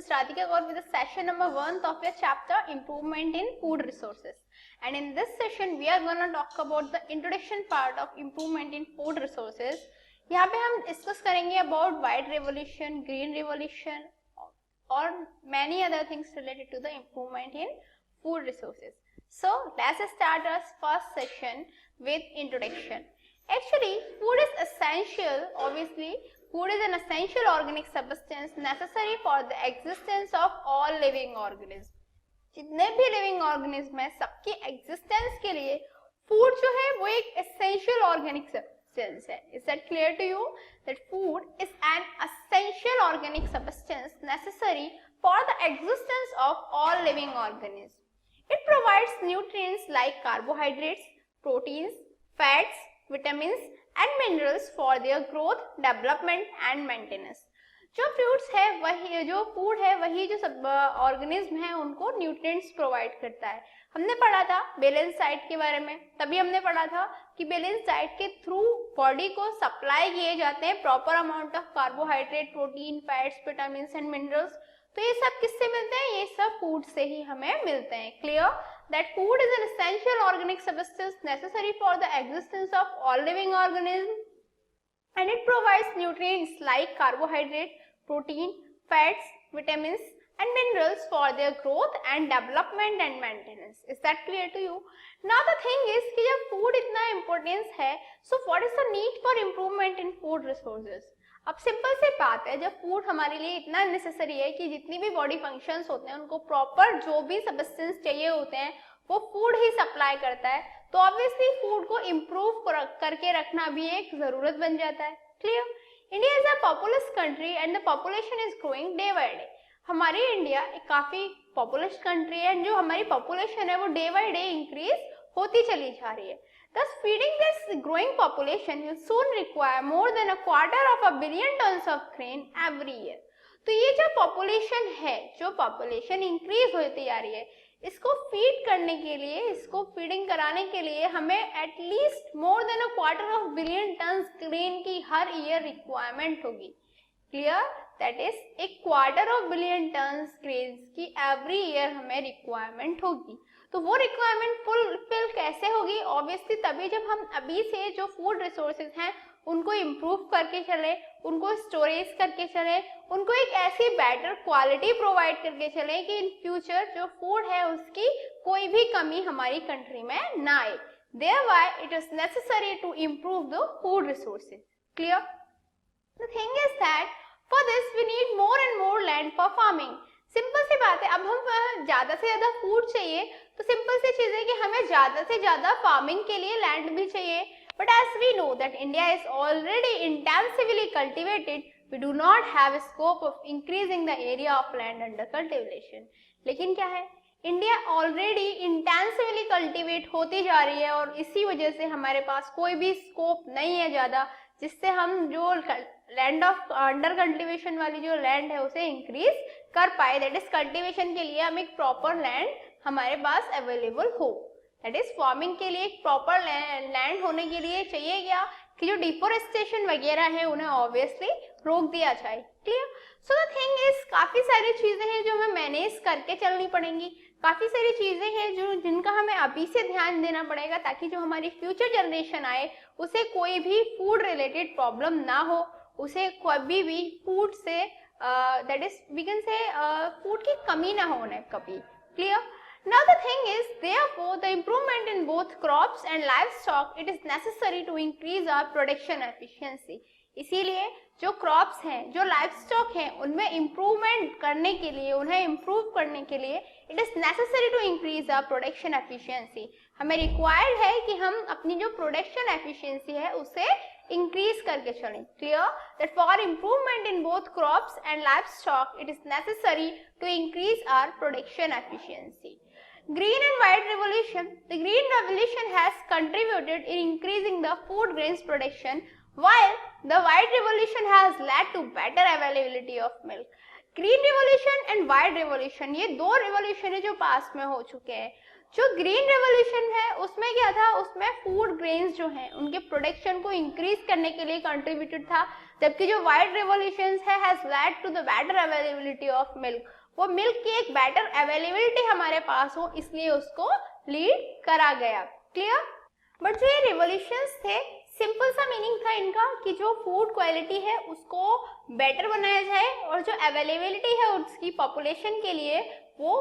is Radhika Gaur with the session number 1 of your chapter Improvement in Food Resources. And in this session, we are going to talk about the introduction part of Improvement in Food Resources. यहाँ पे हम discuss करेंगे about White Revolution, Green Revolution और many other things related to the improvement in food resources. So let's start our first session with introduction. Actually, food is essential. Obviously, food is an essential organic substance necessary for the existence of all living organisms. जितने भी living organism हैं, सबकी existence के लिए food जो है वो एक essential organic substance है. Is that clear to you? That food is an essential organic substance necessary for the existence of all living organisms. It provides nutrients like carbohydrates, proteins, fats, vitamins and minerals for their growth, development and maintenance. जो fruits है वही, जो food है वही जो सब organism है उनको न्यूट्रिएंट्स प्रोवाइड करता है. हमने पढ़ा था बैलेंस डाइट के बारे में, तभी हमने पढ़ा था कि बैलेंस डाइट के थ्रू बॉडी को सप्लाई किए जाते हैं proper amount of carbohydrate, protein, fats, vitamins and minerals. तो ये सब किससे मिलते हैं? ये सब फूड से ही हमें मिलते हैं. Clear that food is an essential organic substance necessary for the existence of all living organisms and it provides nutrients like carbohydrate, protein, fats, vitamins and minerals for their growth and development and maintenance. Is that clear to you? Now the thing is कि जब food इतना importance है, so what is the need for improvement in food resources? अब simple सी बात है, जब food हमारे लिए इतना नेसेसरी है कि जितनी भी बॉडी फंक्शंस होते हैं उनको प्रॉपर जो भी सब्सटेंस चाहिए होते हैं वो फूड ही सप्लाई करता है, तो ऑब्वियसली फूड को इम्प्रूव करके रखना भी एक जरूरत बन जाता है. Clear? India is a populace country and the population is growing day by day. हमारी इंडिया एक काफी पॉपुलस कंट्री है, जो हमारी पॉपुलेशन है वो डे बाय डे इंक्रीज होती चली जा रही है. Thus, feeding this growing population will soon require more than 250 million tons of grain every year. तो ये जो पॉपुलेशन है, जो पॉपुलेशन इंक्रीज होती जा रही है, इसको फीड करने के लिए, इसको फीडिंग कराने के लिए हमें at least more than 250 billion turns grain की हर ईयर रिक्वायरमेंट होगी. Clear? That is 250 billion turns grain की एवरी ईयर हमें रिक्वायरमेंट होगी. तो वो रिक्वायरमेंट फुलफिल कैसे होगी? ऑब्वियसली तभी जब हम अभी से जो फूड रिसोर्सेज हैं उनको इम्प्रूव करके चले, उनको स्टोरेज करके चले, उनको एक ऐसी बेटर क्वालिटी प्रोवाइड करके चले कि इन फ्यूचर जो फूड है उसकी कोई भी कमी हमारी कंट्री में ना आए. Thereby it is necessary to improve the food resources. Clear? The thing is that for this we need more and more land for farming. Simple सी बात है, अब हम ज्यादा से ज्यादा फूड चाहिए तो सिंपल सी चीज है कि हमें ज्यादा से ज्यादा फार्मिंग के लिए लैंड भी चाहिए. But as we know that India is already intensively cultivated, we do not have scope of increasing the area of land under cultivation. लेकिन क्या है, इंडिया ऑलरेडी इंटेंसिवली कल्टिवेट होती जा रही है और इसी वजह से हमारे पास कोई भी स्कोप नहीं है ज्यादा जिससे हम जो लैंड ऑफ अंडर कल्टिवेशन वाली जो लैंड है उसे इंक्रीज कर पाए. दैट इज कल्टिवेशन के लिए हम एक प्रॉपर लैंड हमारे पास अवेलेबल हो. दैट इज फार्मिंग के लिए एक प्रॉपर लैंड होने के लिए चाहिए क्या कि जो डिफोरेस्टेशन वगैरह है उन्हें ऑब्वियसली रोक दिया जाए. Clear? So the thing is काफी सारी चीजें हैं जो हमें मैनेज करके चलनी पड़ेंगी, काफी सारी चीजें हैं जो जिनका हमें अभी से ध्यान देना पड़ेगा ताकि जो हमारी फ्यूचर जनरेशन आए उसे कोई भी फूड रिलेटेड प्रॉब्लम ना हो, उसे कभी भी फूड से that is we can say food की कमी ना होने कभी. Clear? Now the thing is, therefore, the improvement in both crops and livestock, it is necessary to increase our production efficiency. इसीलिए जो क्रॉप्स हैं, जो लाइवस्टॉक हैं, उनमें इम्प्रूवमेंट करने के लिए, उन्हें इम्प्रूव करने के लिए it is necessary to increase our production efficiency. हमें रिक्वायर्ड है कि हम अपनी जो प्रोडक्शन एफिशिएंसी है उसे इंक्रीज करके चलें. Clear? That for improvement in both crops and livestock it is necessary to increase our production efficiency. Green and White Revolution. The Green Revolution has contributed in increasing the food grains production, while the White Revolution has led to better availability of milk. Green Revolution and White Revolution ये दो revolution है जो पास में हो चुके हैं. जो green revolution है उसमें क्या था, उसमें फूड ग्रेन्स जो हैं उनके प्रोडक्शन को इंक्रीज करने के लिए कंट्रीब्यूटेड था, जबकि जो व्हाइट रेवोल्यूशन है has led to the better availability of milk, वो मिल्क की एक बेटर अवेलेबिलिटी हमारे पास हो, इसलिए उसको लीड करा गया। क्लियर? बट जो ये रिवॉल्यूशंस थे, सिंपल सा मीनिंग था इनका कि जो फूड क्वालिटी है उसको बेटर बनाया जाए और जो अवेलेबिलिटी है उसकी पॉपुलेशन के लिए वो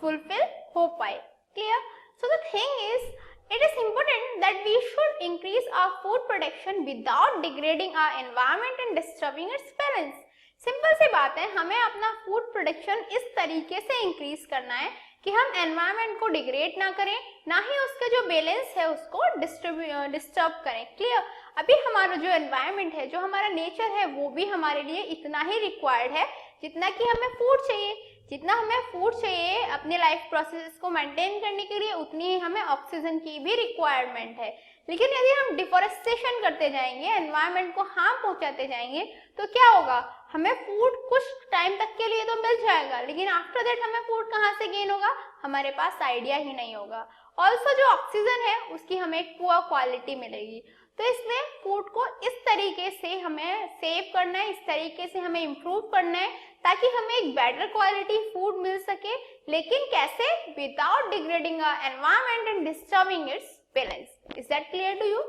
फुलफिल हो पाए। Clear? So the thing is, it is important that we should increase our food production without degrading our environment and disturbing its balance. Simple सी बात है, हमें अपना फूड प्रोडक्शन इस तरीके से इंक्रीज करना है कि हम एनवायरनमेंट को डिग्रेड ना करें, ना ही उसका जो बैलेंस है उसको डिस्टर्ब करें। क्लियर? अभी हमारा जो एनवायरनमेंट है, जो हमारा नेचर है, वो भी हमारे लिए इतना ही रिक्वायर्ड है जितना कि हमें फूड चाहिए। जितना हमें फूड चाहिए अपने लाइफ प्रोसेस को मेंटेन करने के लिए, उतनी ही हमें ऑक्सीजन की भी रिक्वायरमेंट है। लेकिन यदि हम डिफोरेस्टेशन करते जाएंगे, एनवायरनमेंट को हार्म पहुंचाते जाएंगे, तो क्या होगा? हमें फूड कुछ टाइम तक के लिए तो मिल जाएगा, लेकिन आफ्टर दैट हमें फूड कहाँ से गेन होगा? हमारे पास आइडिया ही नहीं होगा। ऑल्सो जो ऑक्सीजन है उसकी हमें एक पुअर क्वालिटी मिलेगी। तो इसलिए फूड को इस तरीके से हमें सेव करना है, इस तरीके से हमें इम्प्रूव करना है ताकि हमें एक बेटर क्वालिटी फूड मिल सके। लेकिन कैसे? Without degrading our environment and disturbing its balance. Is that clear to you?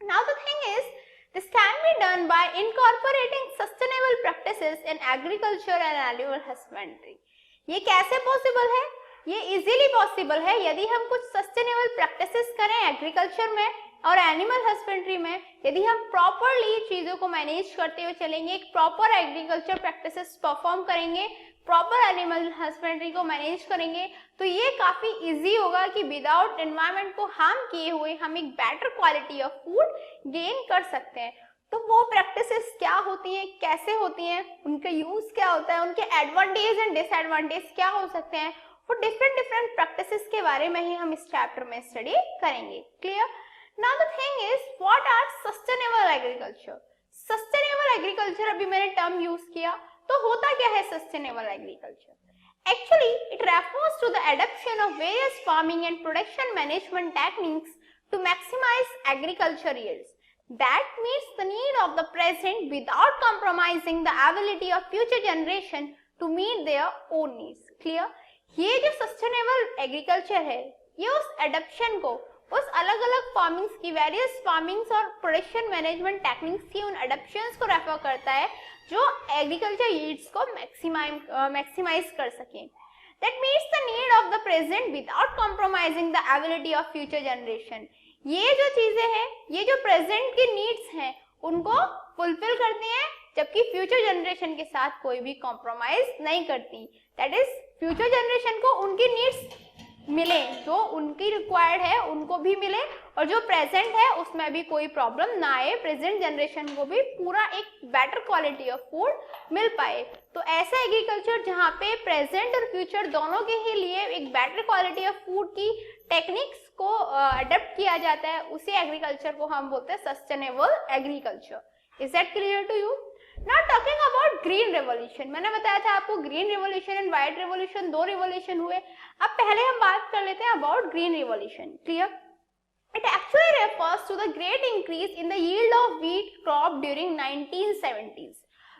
Now the thing is, this can be done by incorporating sustainable practices in agriculture and animal husbandry. ये कैसे possible है? ये easily possible है यदि हम कुछ sustainable practices करें agriculture में और एनिमल हस्बेंड्री में। यदि हम प्रॉपरली चीजों को मैनेज करते हुए चलेंगे, एक प्रॉपर एग्रीकल्चर प्रैक्टिसेस परफॉर्म करेंगे, प्रॉपर एनिमल हस्बेंड्री को मैनेज करेंगे, तो ये काफी इजी होगा कि विदाउट एनवायरनमेंट को हार्म किए हुए हम एक better quality of food gain कर सकते हैं। तो वो प्रैक्टिसेस क्या होती हैं, कैसे होती हैं, उनका यूज क्या होता है, उनके एडवांटेज एंड डिसएडवांटेज क्या हो सकते हैं, वो डिफरेंट प्रैक्टिसेस के बारे में ही हम इस चैप्टर में स्टडी करेंगे। Clear? Now the thing is, what are sustainable agriculture? Sustainable agriculture, अभी मैंने टर्म यूज किया, तो होता क्या है sustainable agriculture? Actually, it refers to the adoption of various farming and production management techniques to maximize agriculture yields that meets the need of the present without compromising the ability of future generation to meet their own needs. Clear? ये जो sustainable agriculture है, ये उस adaption को, उस अलग अलग farmings की, वेरियस फार्मिंग्स और प्रोडक्शन मैनेजमेंट टेक्निक्स की उन एडप्शंस को रेफर करता है जो एग्रीकल्चर यील्ड्स को मैक्सिमाइज कर सकें। That meets the need of the present without compromising the ability of future generation. ये जो चीजें हैं, ये जो प्रेजेंट की नीड्स हैं, उनको फुलफिल करती हैं, जबकि फ्यूचर जनरेशन के साथ कोई भी कॉम्प्रोमाइज नहीं करती। दैट इज, फ्यूचर जनरेशन को उनकी नीड्स मिले, जो उनकी रिक्वायर्ड है उनको भी मिले, और जो प्रेजेंट है उसमें भी कोई प्रॉब्लम ना आए, प्रेजेंट जनरेशन को भी पूरा एक बेटर क्वालिटी ऑफ फूड मिल पाए। तो ऐसा एग्रीकल्चर जहाँ पे प्रेजेंट और फ्यूचर दोनों के ही लिए एक बेटर क्वालिटी ऑफ फूड की टेक्निक्स को अडेप्ट किया जाता है, उसी एग्रीकल्चर को हम बोलते हैं sustainable agriculture. Is that clear to you? Now talking about green revolution, मैंने बताया था आपको green revolution and white revolution, दो रिवॉल्यूशन हुए। अब पहले हम बात कर लेते हैं about green revolution. Clear? It actually refers to the great increase in the yield of wheat crop during 1970s.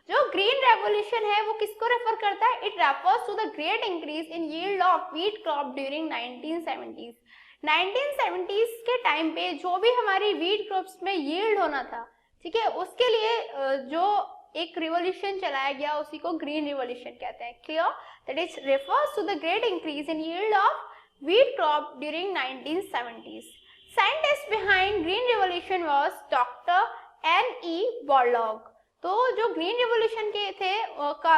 जो ग्रीन रेवोल्यूशन है वो किसको रेफर करता है? It refers to the great increase in yield of wheat crop during 1970s. 1970s के time पे जो भी हमारी व्हीट क्रॉप्स में यील्ड होना था, ठीक है, उसके लिए जो एक रिवोल्यूशन चलाया गया उसी को ग्रीन रिवोल्यूशन कहते हैं। Clear? That is refers to the great increase in yield of wheat crop during 1970s. Scientist behind green revolution was Dr. N.E. Borlaug. तो जो ग्रीन रिवोल्यूशन के थे का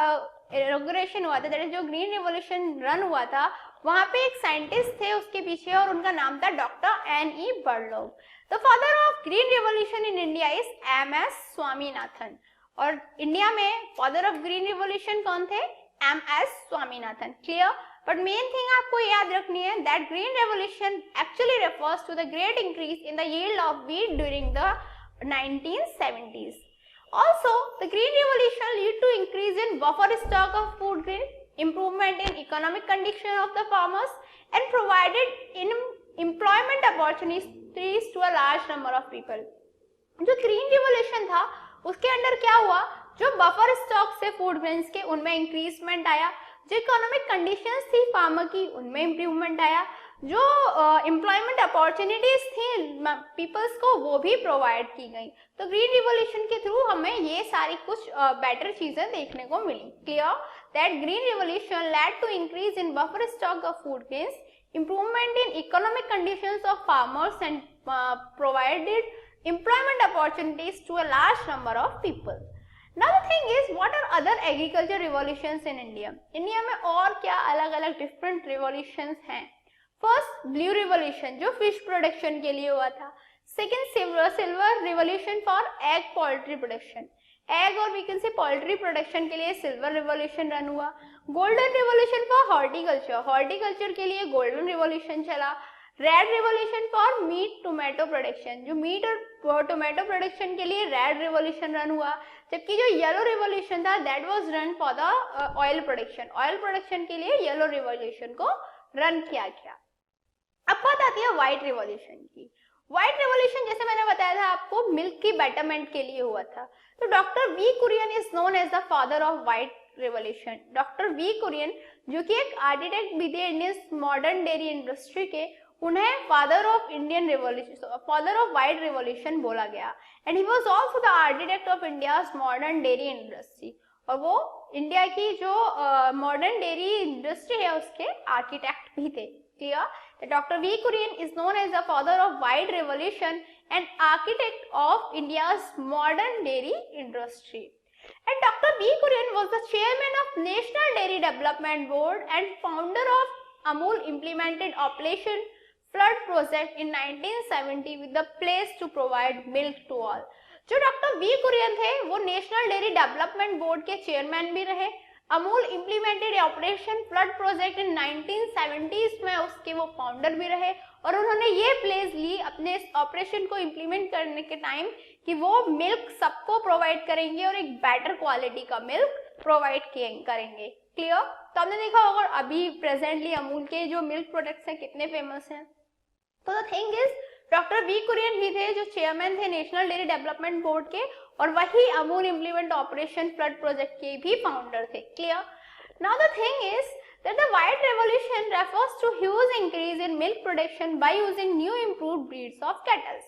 इनॉग्रेशन हुआ था, दैट इज जो ग्रीन रिवोल्यूशन रन हुआ था, वहां पे एक साइंटिस्ट थे उसके पीछे और उनका नाम था doctor N.E. Borlaug. The father of green revolution in India is M.S. Swaminathan. और इंडिया में फादर ऑफ ग्रीन रिवोल्यूशन कौन थे? M.S. Swaminathan. Clear? But main thing आपको याद रखनी है that green revolution actually refers to the great increase in the yield of wheat during the 1970s. Also, the green revolution lead to increase in buffer stock of food grain, improvement in economic condition of the farmers, and provided in employment opportunities to a large number of people. जो green revolution था उसके under क्या हुआ? जो buffer stock से food grains के उनमें increment आया, जो इकोनॉमिक कंडीशंस थी फार्मर की उनमें इम्प्रूवमेंट आया, जो एम्प्लॉयमेंट अपॉर्चुनिटीज थी पीपल्स को वो भी प्रोवाइड की गई। तो ग्रीन रिवॉल्यूशन के थ्रू हमें ये सारी कुछ बेटर चीजें देखने को मिली। Clear that green revolution led to increase in buffer stock of food grains, improvement in economic conditions of farmers and provided employment opportunities to a large number of people. Now the thing is, what are other agriculture revolutions in India? India में और क्या अलग अलग different revolutions हैं? First blue revolution जो fish production के लिए हुआ था. Second silver revolution for egg poultry production. Egg और we can say poultry production के लिए सिल्वर रिवॉल्यूशन रन हुआ. गोल्डन रिवॉल्यूशन फॉर हॉर्टिकल्चर के लिए गोल्डन रिवॉल्यूशन चला. Red revolution for meat tomato production, जो मीट और टोमेटो प्रोडक्शन के लिए रेड रिवॉल्यूशन रन हुआ. जबकि जो येलो रिवॉल्यूशन था that was run for the oil production के लिए येलो रिवॉल्यूशन को रन किया गया. अब बात आती है व्हाइट रिवॉल्यूशन की. व्हाइट रिवॉल्यूशन जैसे मैंने बताया था आपको मिल्क की बेटरमेंट के लिए हुआ था. तो doctor V Kurien is known as the father of white revolution. Doctor V Kurien जो कि एक आर्किटेक्ट भी थे इंडियन मॉडर्न डेयरी इंडस्ट्री के, उन्हें father of Indian revolution, father of white revolution बोला गया. And he was also the architect of India's modern dairy industry. और वो इंडिया की जो मॉडर्न डेयरी इंडस्ट्री है उसके आर्किटेक्ट भी थे. Clear? Dr. V. Kurian is known as the father of white revolution and architect of India's modern dairy industry. And Dr. V. Kurian was the chairman of National Dairy Development Board and founder of Amul implemented Operation Flood Project in 1970 with the pledge to provide milk to all. जो doctor V Kurien थे वो national dairy development board के chairman भी रहे. Amul implemented operation flood project in 1970s में उसके वो founder भी रहे. और उन्होंने ये प्लेस ली अपने इस ऑपरेशन को इम्प्लीमेंट करने के टाइम कि वो मिल्क सबको प्रोवाइड करेंगे और एक बेटर क्वालिटी का मिल्क प्रोवाइड करेंगे. क्लियर? तो आपने देखा होगा अभी प्रेजेंटली अमूल के जो मिल्क प्रोडक्ट्स हैं कितने फेमस हैं. तो the thing is doctor V Kurien ही थे जो चेयरमैन थे नेशनल डेयरी डेवलपमेंट बोर्ड के, और वही Amul implement operation flood project के भी फाउंडर थे. Clear? Now the thing is that the white revolution refers to huge increase in milk production by using new improved breeds of cattles.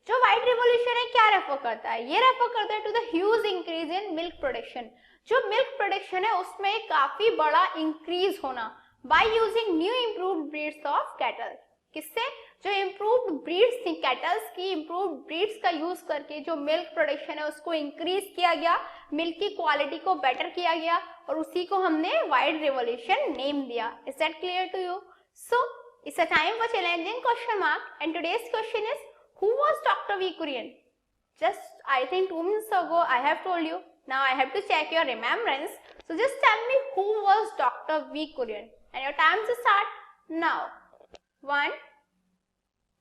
जो white revolution है क्या refer करता है? ये refer करता है to the huge increase in milk production. जो milk production है उसमें काफी बड़ा इंक्रीज होना by using new improved breeds of cattle. किससे? जो इम्प्रूव्ड ब्रीड्स थी कैटल्स की, इम्प्रूव्ड ब्रीड्स का यूज करके जो मिल्क प्रोडक्शन है उसको इंक्रीज किया गया, मिल्क की क्वालिटी को बेटर किया गया, और उसी को हमने व्हाइट रिवॉल्यूशन नेम दिया. Is that clear to you? So it's a time for challenging question mark and today's question is who was doctor V Kurien? Just I think 2 minutes ago I have told you. Now I have to check your remembrance. So just tell me who was Dr. V. Kurian. And your time to start now. 1,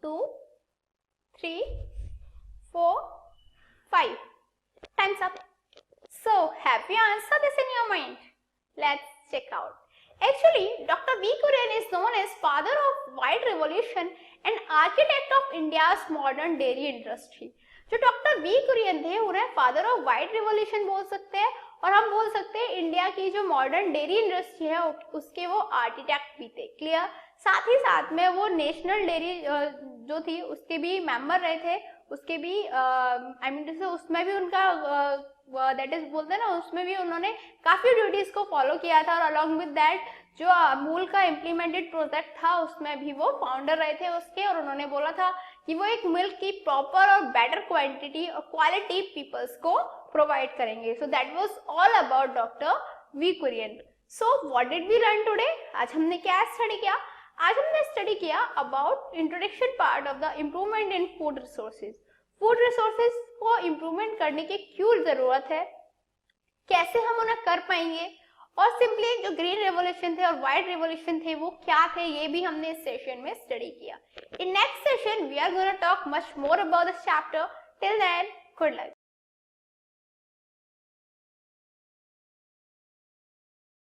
2, 3, 4, 5. Time's up. So have you answered this in your mind? Let's check out. Actually, Dr. V. Kurian is known as father of white revolution and architect of India's modern dairy industry. जो doctor V Kurien थे उन्हें father of white revolution बोल सकते हैं, और हम बोल सकते हैं इंडिया की जो मॉडर्न डेयरी इंडस्ट्री है उसके वो आर्किटेक्ट भी थे. क्लियर? साथ ही साथ में वो नेशनल डेयरी जो थी उसके भी मेंबर रहे थे, उसके भी आई मीन जैसे उसमें भी उनका दैट इज बोलते हैं ना, उसमें भी उन्होंने काफी ड्यूटीज को फॉलो किया था. और अलॉन्ग विद दैट जो अमूल का इम्प्लीमेंटेड प्रोजेक्ट था उसमें भी वो फाउंडर रहे थे उसके, और उन्होंने बोला था कि वो एक मिल्क की प्रॉपर और बेटर क्वांटिटी और क्वालिटी पीपल्स को प्रोवाइड करेंगे. So that was all about doctor V Kurien. So what did we learn today? आज हमने क्या स्टडी किया? आज हमने स्टडी किया about introduction part of the improvement in food resources. Food resources को इम्प्रूवमेंट करने की क्यों जरूरत है, कैसे हम उन्हें कर पाएंगे, और सिंपली जो ग्रीन रेवोल्यूशन थे और व्हाइट रेवोल्यूशन थे वो क्या थे, ये भी हमने इस सेशन में स्टडी किया. In next session we are gonna talk much more about this chapter. Till then, good luck.